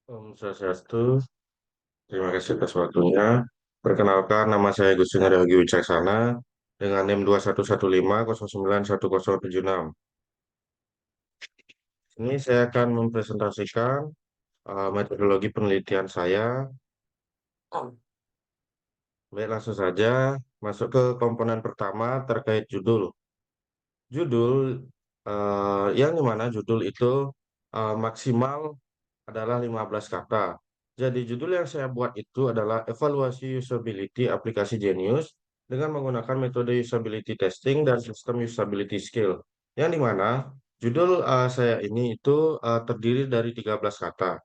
Om Swastiastu, terima kasih atas waktunya. Perkenalkan, nama saya Gusti Naryogi Wicaksana dengan NIM 2115091076. Ini saya akan mempresentasikan metodologi penelitian saya. Baik, langsung saja masuk ke komponen pertama terkait judul. Judul yang dimana judul itu maksimal adalah 15 kata. Jadi judul yang saya buat itu adalah evaluasi usability aplikasi Genius dengan menggunakan metode usability testing dan sistem usability skill. Yang dimana judul saya ini itu terdiri dari 13 kata.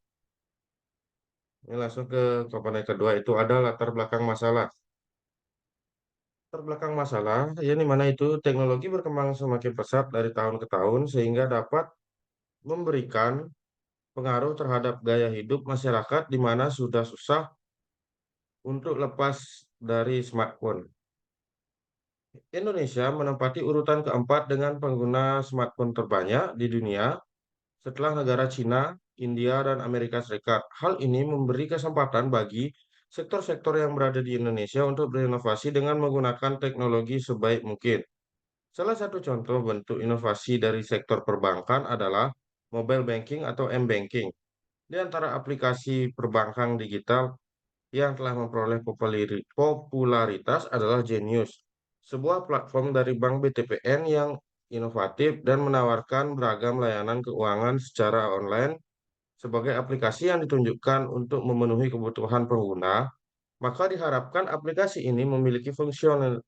Ini langsung ke komponen kedua itu ada latar belakang masalah. Latar belakang masalah, ya di mana itu teknologi berkembang semakin pesat dari tahun ke tahun sehingga dapat memberikan pengaruh terhadap gaya hidup masyarakat di mana sudah susah untuk lepas dari smartphone. Indonesia menempati urutan keempat dengan pengguna smartphone terbanyak di dunia setelah negara Cina, India, dan Amerika Serikat. Hal ini memberi kesempatan bagi sektor-sektor yang berada di Indonesia untuk berinovasi dengan menggunakan teknologi sebaik mungkin. Salah satu contoh bentuk inovasi dari sektor perbankan adalah mobile banking atau m-banking. Di antara aplikasi perbankan digital yang telah memperoleh popularitas adalah Genius, sebuah platform dari Bank BTPN yang inovatif dan menawarkan beragam layanan keuangan secara online sebagai aplikasi yang ditunjukkan untuk memenuhi kebutuhan pengguna, maka diharapkan aplikasi ini memiliki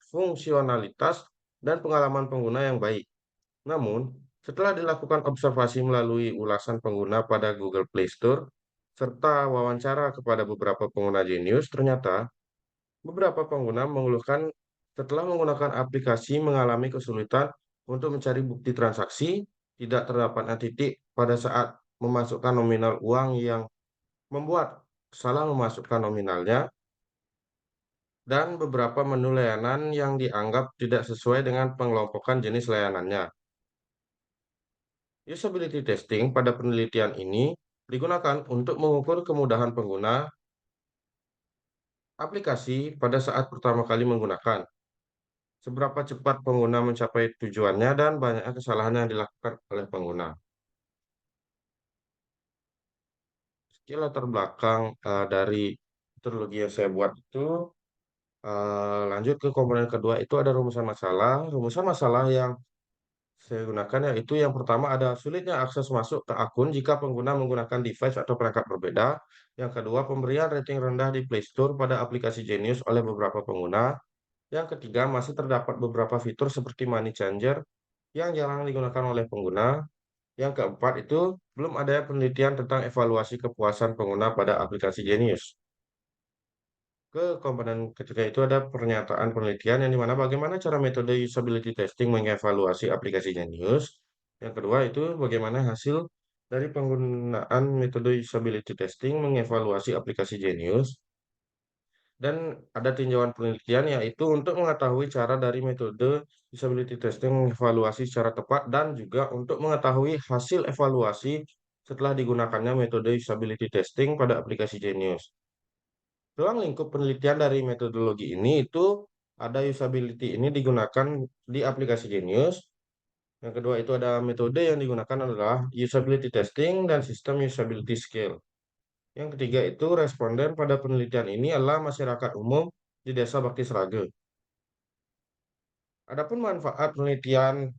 fungsionalitas dan pengalaman pengguna yang baik. Namun, setelah dilakukan observasi melalui ulasan pengguna pada Google Play Store, serta wawancara kepada beberapa pengguna Genius, ternyata beberapa pengguna mengeluhkan setelah menggunakan aplikasi mengalami kesulitan untuk mencari bukti transaksi, tidak terdapatnya titik pada saat memasukkan nominal uang yang membuat salah memasukkan nominalnya, dan beberapa menu layanan yang dianggap tidak sesuai dengan pengelompokan jenis layanannya. Usability testing pada penelitian ini digunakan untuk mengukur kemudahan pengguna aplikasi pada saat pertama kali menggunakan, seberapa cepat pengguna mencapai tujuannya, dan banyaknya kesalahan yang dilakukan oleh pengguna. Sekian latar belakang dari metodologi yang saya buat itu. Lanjut ke komponen kedua itu ada rumusan masalah. Rumusan masalah yang saya gunakan yaitu yang pertama ada sulitnya akses masuk ke akun jika pengguna menggunakan device atau perangkat berbeda. Yang kedua, pemberian rating rendah di Play Store pada aplikasi Genius oleh beberapa pengguna. Yang ketiga, masih terdapat beberapa fitur seperti money changer yang jarang digunakan oleh pengguna. Yang keempat itu, belum ada penelitian tentang evaluasi kepuasan pengguna pada aplikasi Genius. Ke komponen ketiga itu ada pernyataan penelitian yang dimana bagaimana cara metode usability testing mengevaluasi aplikasi Genius. Yang kedua itu bagaimana hasil dari penggunaan metode usability testing mengevaluasi aplikasi Genius. Dan ada tinjauan penelitian yaitu untuk mengetahui cara dari metode usability testing mengevaluasi secara tepat dan juga untuk mengetahui hasil evaluasi setelah digunakannya metode usability testing pada aplikasi Genius. Ruang lingkup penelitian dari metodologi ini itu ada usability ini digunakan di aplikasi Genius. Yang kedua itu ada metode yang digunakan adalah usability testing dan sistem usability skill. Yang ketiga itu responden pada penelitian ini adalah masyarakat umum di Desa Bakti Sragen. Adapun manfaat penelitian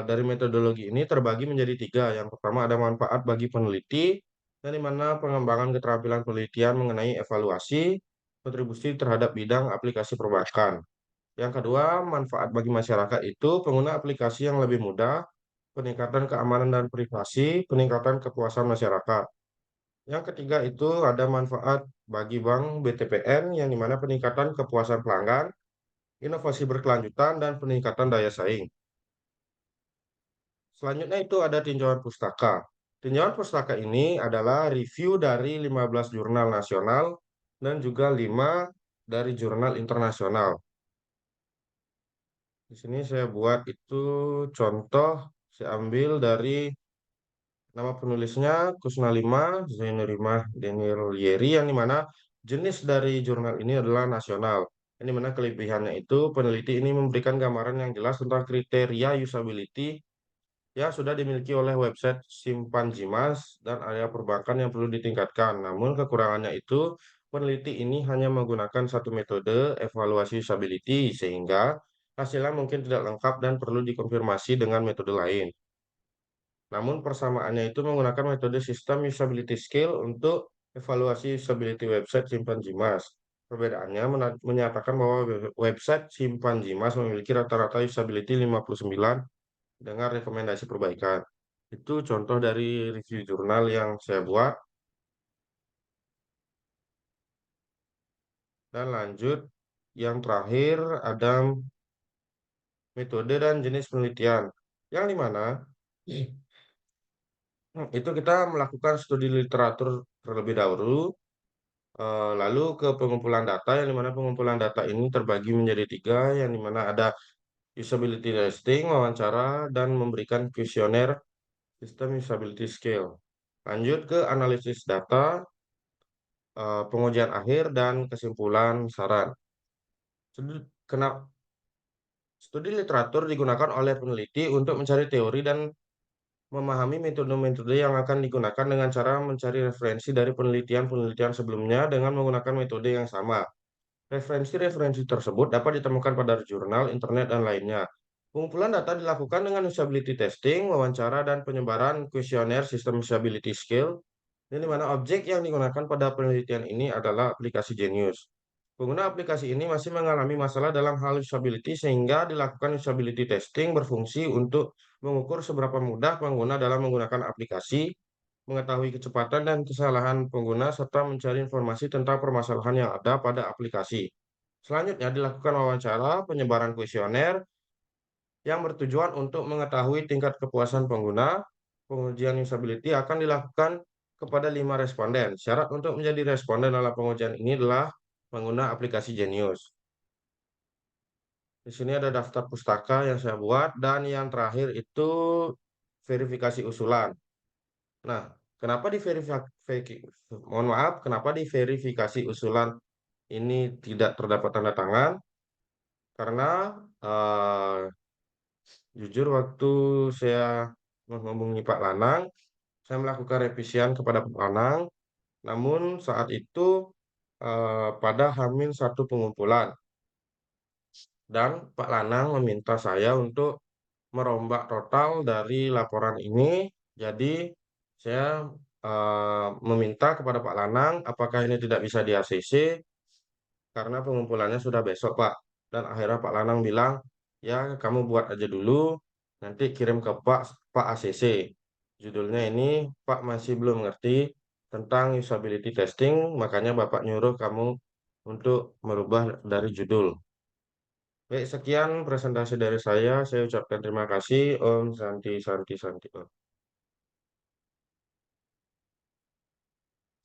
dari metodologi ini terbagi menjadi tiga. Yang pertama ada manfaat bagi peneliti, dan di mana pengembangan keterampilan penelitian mengenai evaluasi, kontribusi terhadap bidang aplikasi perbankan. Yang kedua, manfaat bagi masyarakat itu pengguna aplikasi yang lebih mudah, peningkatan keamanan dan privasi, peningkatan kepuasan masyarakat. Yang ketiga itu ada manfaat bagi Bank BTPN yang dimana peningkatan kepuasan pelanggan, inovasi berkelanjutan, dan peningkatan daya saing. Selanjutnya itu ada tinjauan pustaka. Tinjauan pustaka ini adalah review dari 15 jurnal nasional dan juga 5 dari jurnal internasional. Di sini saya buat itu contoh, saya ambil dari Nama penulisnya Kusnalima Lima Zainurimah Denirieri, yang dimana jenis dari jurnal ini adalah nasional. Yang dimana kelebihannya itu peneliti ini memberikan gambaran yang jelas tentang kriteria usability yang sudah dimiliki oleh website simpan Jimas dan area perbankan yang perlu ditingkatkan. Namun kekurangannya itu peneliti ini hanya menggunakan satu metode evaluasi usability sehingga hasilnya mungkin tidak lengkap dan perlu dikonfirmasi dengan metode lain. Namun persamaannya itu menggunakan metode sistem usability scale untuk evaluasi usability website simpan Jimas. Perbedaannya menyatakan bahwa website simpan Jimas memiliki rata-rata usability 59 dengan rekomendasi perbaikan. Itu contoh dari review jurnal yang saya buat. Dan lanjut, yang terakhir ada metode dan jenis penelitian. Yang dimana itu kita melakukan studi literatur terlebih dahulu, lalu ke pengumpulan data, yang dimana pengumpulan data ini terbagi menjadi tiga, yang dimana ada usability testing, wawancara, dan memberikan kuesioner sistem usability scale. Lanjut ke analisis data, pengujian akhir, dan kesimpulan saran. Kenapa studi literatur digunakan oleh peneliti untuk mencari teori dan memahami metode-metode yang akan digunakan dengan cara mencari referensi dari penelitian-penelitian sebelumnya dengan menggunakan metode yang sama. Referensi-referensi tersebut dapat ditemukan pada jurnal, internet, dan lainnya. Pengumpulan data dilakukan dengan usability testing, wawancara, dan penyebaran kuesioner sistem usability scale, di mana objek yang digunakan pada penelitian ini adalah aplikasi Genius. Pengguna aplikasi ini masih mengalami masalah dalam hal usability sehingga dilakukan usability testing berfungsi untuk mengukur seberapa mudah pengguna dalam menggunakan aplikasi, mengetahui kecepatan dan kesalahan pengguna, serta mencari informasi tentang permasalahan yang ada pada aplikasi. Selanjutnya dilakukan wawancara, penyebaran kuesioner yang bertujuan untuk mengetahui tingkat kepuasan pengguna. Pengujian usability akan dilakukan kepada 5 responden. Syarat untuk menjadi responden dalam pengujian ini adalah pengguna aplikasi Genius. Di sini ada daftar pustaka yang saya buat dan yang terakhir itu verifikasi usulan. Nah, kenapa mohon maaf, kenapa di verifikasi usulan ini tidak terdapat tanda tangan? Karena eh, jujur waktu saya menghubungi Pak Lanang, saya melakukan revisian kepada Pak Lanang, namun saat itu pada Hamin satu pengumpulan dan Pak Lanang meminta saya untuk merombak total dari laporan ini. Jadi saya meminta kepada Pak Lanang apakah ini tidak bisa di ACC karena pengumpulannya sudah besok, Pak. Dan akhirnya Pak Lanang bilang, ya kamu buat aja dulu, nanti kirim ke Pak ACC. Judulnya ini Pak masih belum ngerti tentang usability testing, makanya Bapak nyuruh kamu untuk merubah dari judul. Baik, sekian presentasi dari saya. Saya ucapkan terima kasih. Om Santi Santi Santi. Om.